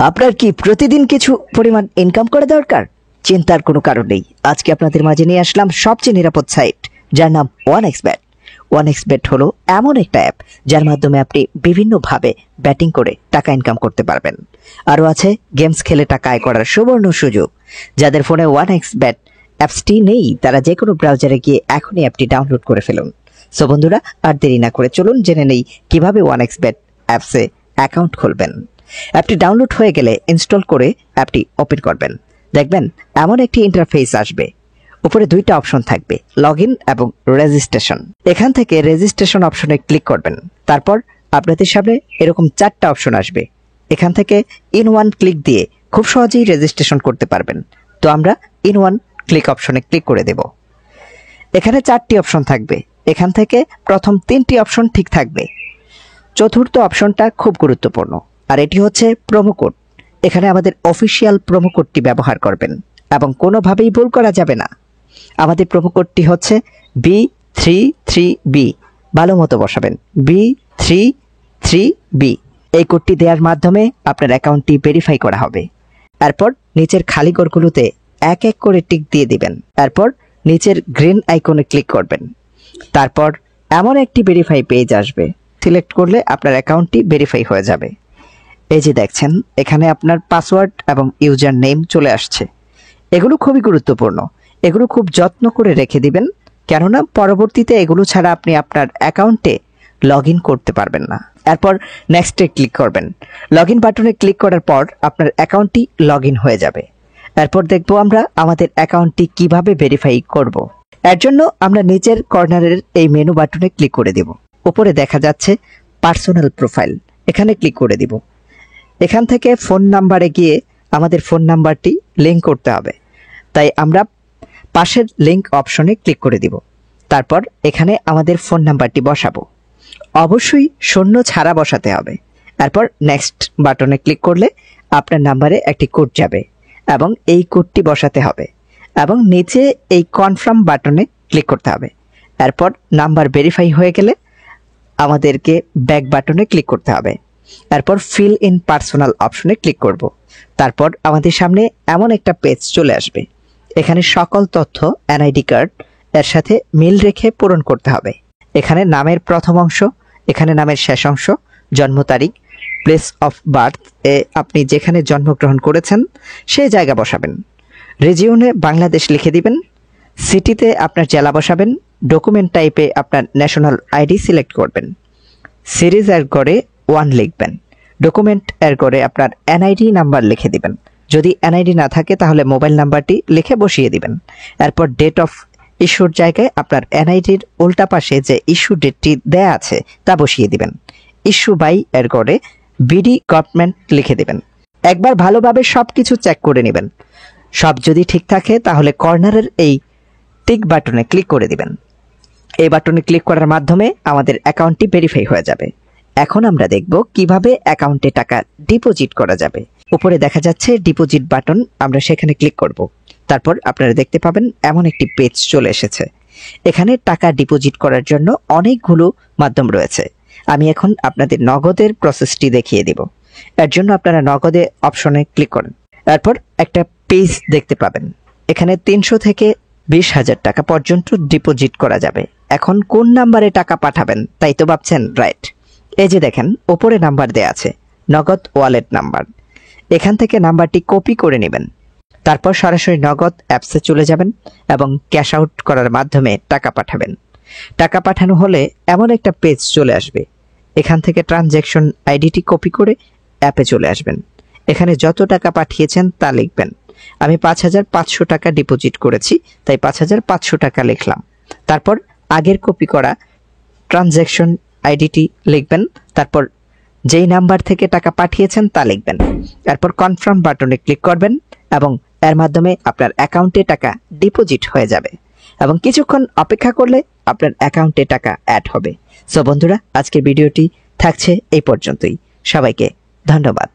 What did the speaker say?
আপনার কি প্রতিদিন কিছু পরিমাণ ইনকাম করা দরকার? চিন্তার কোনো কারণ নেই। আজকে আপনাদের মাঝে নিয়ে আসলাম সবচেয়ে নিরাপদ সাইট, যার নাম 1xBet। 1xBet হলো এমন একটা অ্যাপ যার মাধ্যমে আপনি বিভিন্নভাবে ব্যাটিং করে টাকা ইনকাম করতে পারবেন। আরও আছে গেমস খেলে টাকা আয় করার সুবর্ণ সুযোগ। যাদের ফোনে 1xBet অ্যাপসটি নেই তারা যে কোনো ব্রাউজারে গিয়ে এখনই অ্যাপটি ডাউনলোড করে ফেলুন। সো বন্ধুরা, আর দেরি না করে চলুন জেনে নেই কিভাবে 1xBet অ্যাপসে অ্যাকাউন্ট খুলবেন। অ্যাপটি ডাউনলোড হয়ে গেলে ইনস্টল করে অ্যাপটি ওপেন করবেন। দেখবেন এমন একটি ইন্টারফেস আসবে। উপরে দুইটা অপশন থাকবে, লগইন এবং রেজিস্ট্রেশন। এখান থেকে রেজিস্ট্রেশন অপশনে ক্লিক করবেন। তারপর আপনাদের সামনে এরকম চারটা অপশন আসবে। এখান থেকে ইন ওয়ান ক্লিক দিয়ে খুব সহজেই রেজিস্ট্রেশন করতে পারবেন। তো আমরা ইন ওয়ান ক্লিক অপশনে ক্লিক করে দেব। এখানে চারটি অপশন থাকবে। এখান থেকে প্রথম তিনটি অপশন ঠিক থাকবে। চতুর্থ অপশনটা খুব গুরুত্বপূর্ণ, আর এটি হচ্ছে প্রোমো কোড। এখানে আমাদের অফিসিয়াল প্রোমো কোডটি ব্যবহার করবেন এবং কোনোভাবেই ভুল করা যাবে না। আমাদের প্রোমো কোডটি হচ্ছে B33B। ভালো মতো বসাবেন, B33B। এই কোডটি দেওয়ার মাধ্যমে আপনার অ্যাকাউন্টটি ভেরিফাই করা হবে। এরপর নিচের খালি ঘরগুলোতে এক এক করে টিক দিয়ে দিবেন। এরপর নিচের গ্রিন আইকনে ক্লিক করবেন। তারপর এমন একটি ভেরিফাই পেজ আসবে। সিলেক্ট করলে আপনার অ্যাকাউন্টটি ভেরিফাই হয়ে যাবে। এই যে দেখছেন, এখানে আপনার পাসওয়ার্ড এবং ইউজার নেম চলে আসছে। এগুলো খুবই গুরুত্বপূর্ণ। এগুলো খুব যত্ন করে রেখে দিবেন, কেননা পরবর্তীতে এগুলো ছাড়া আপনি আপনার অ্যাকাউন্টে লগ ইন করতে পারবেন না। এরপর নেক্সটে ক্লিক করবেন। লগ ইন বাটনে ক্লিক করার পর আপনার অ্যাকাউন্টটি লগ ইন হয়ে যাবে। এরপর দেখব আমরা আমাদের অ্যাকাউন্টটি কিভাবে ভেরিফাই করব। এর জন্য আমরা নিচের কর্নারের এই মেনু বাটনে ক্লিক করে দেব। উপরে দেখা যাচ্ছে পার্সোনাল প্রোফাইল, এখানে ক্লিক করে দিব। এখান থেকে ফোন নাম্বারে গিয়ে আমাদের ফোন নাম্বারটি লিঙ্ক করতে হবে, তাই আমরা পাশের লিঙ্ক অপশনে ক্লিক করে দিব। তারপর এখানে আমাদের ফোন নাম্বারটি বসাবো। অবশ্যই শূন্য ছাড়া বসাতে হবে। এরপর নেক্সট বাটনে ক্লিক করলে আপনার নাম্বারে একটি কোড যাবে এবং এই কোডটি বসাতে হবে এবং নিচে এই কনফার্ম বাটনে ক্লিক করতে হবে। এরপর নাম্বার ভেরিফাই হয়ে গেলে আমাদেরকে ব্যাক বাটনে ক্লিক করতে হবে। এরপর ফিল ইন পার্সোনাল অপশনে ক্লিক করব। তারপর আমাদের সামনে এমন একটা পেজ চলে আসবে। এখানে সকল তথ্য এনআইডি কার্ড এর সাথে মিল রেখে পূরণ করতে হবে। এখানে নামের প্রথম অংশ, এখানে নামের শেষ অংশ, জন্ম তারিখ, প্লেস অফ বার্থ এ আপনি যেখানে জন্মগ্রহণ করেছেন সেই জায়গা বসাবেন। রিজিয়নে বাংলাদেশ লিখে দিবেন। সিটিতে আপনার জেলা বসাবেন। ডকুমেন্ট টাইপে আপনার ন্যাশনাল আইডি সিলেক্ট করবেন। সিরিজ এর গড়ে 1 লিখবেন। ডকুমেন্ট এর গড়ে আপনার এনআইডি নাম্বার লিখে দিবেন। যদি এনআইডি না থাকে তাহলে মোবাইল নাম্বারটি লিখে বসিয়ে দিবেন। এরপর ডেট অফ ইস্যুর জায়গায় আপনার এনআইডির উল্টা পাশে যে ইস্যু ডেটটি দেয়া আছে তা বসিয়ে দিবেন। ইস্যু বাই এর গড়ে বিডি গভর্নমেন্ট লিখে দিবেন। একবার ভালোভাবে সবকিছু চেক করে নেবেন। সব যদি ঠিক থাকে তাহলে কর্নারের এই টিক বাটনে ক্লিক করে দিবেন। এই বাটনে ক্লিক করার মাধ্যমে আমাদের অ্যাকাউন্টটি ভেরিফাই হয়ে যাবে। এখন আমরা দেখব কিভাবে অ্যাকাউন্টে টাকা ডিপোজিট করা যাবে। উপরে দেখা যাচ্ছে ডিপোজিট বাটন, আমরা সেখানে ক্লিক করব। তারপর আপনারা দেখতে পাবেন এমন একটি পেজ চলে এসেছে। এখানে টাকা ডিপোজিট করার জন্য অনেকগুলো মাধ্যম রয়েছে। আমি এখন আপনাদের নগদের প্রসেসটি দেখিয়ে দিব। এর জন্য আপনারা নগদে অপশনে ক্লিক করেন। এরপর একটা পেজ দেখতে পাবেন। এখানে 300 থেকে 20,000 টাকা পর্যন্ত ডিপোজিট করা যাবে। এখন কোন নাম্বারে টাকা পাঠাবেন তাই তো ভাবছেন, রাইট। এই যে দেখেন উপরে নাম্বার দেয়া আছে, নগদ ওয়ালেট নাম্বার। এখান থেকে নাম্বারটি কপি করে নেবেন। তারপর সরাসরি নগদ অ্যাপসে চলে যাবেন এবং ক্যাশ আউট করার মাধ্যমে টাকা পাঠাবেন। টাকা পাঠানো হলে এমন একটা পেজ চলে আসবে। এখান থেকে ট্রানজ্যাকশন আইডিটি কপি করে অ্যাপে চলে আসবেন। এখানে যত টাকা পাঠিয়েছেন তা লিখবেন। আমি 5,500 টাকা ডিপোজিট করেছি, তাই 5,500 টাকা লিখলাম। তারপর আগের কপি করা ট্রানজ্যাকশন আইডিটি লিখবেন। তারপর যেই নাম্বার থেকে টাকা পাঠিয়েছেন তা লিখবেন। এরপর কনফার্ম বাটনে ক্লিক করবেন এবং এর মাধ্যমে আপনার অ্যাকাউন্টে টাকা ডিপোজিট হয়ে যাবে এবং কিছুক্ষণ অপেক্ষা করলে আপনার অ্যাকাউন্টে টাকা অ্যাড হবে। সো বন্ধুরা, আজকের ভিডিওটি থাকছে এই পর্যন্তই। সবাইকে ধন্যবাদ।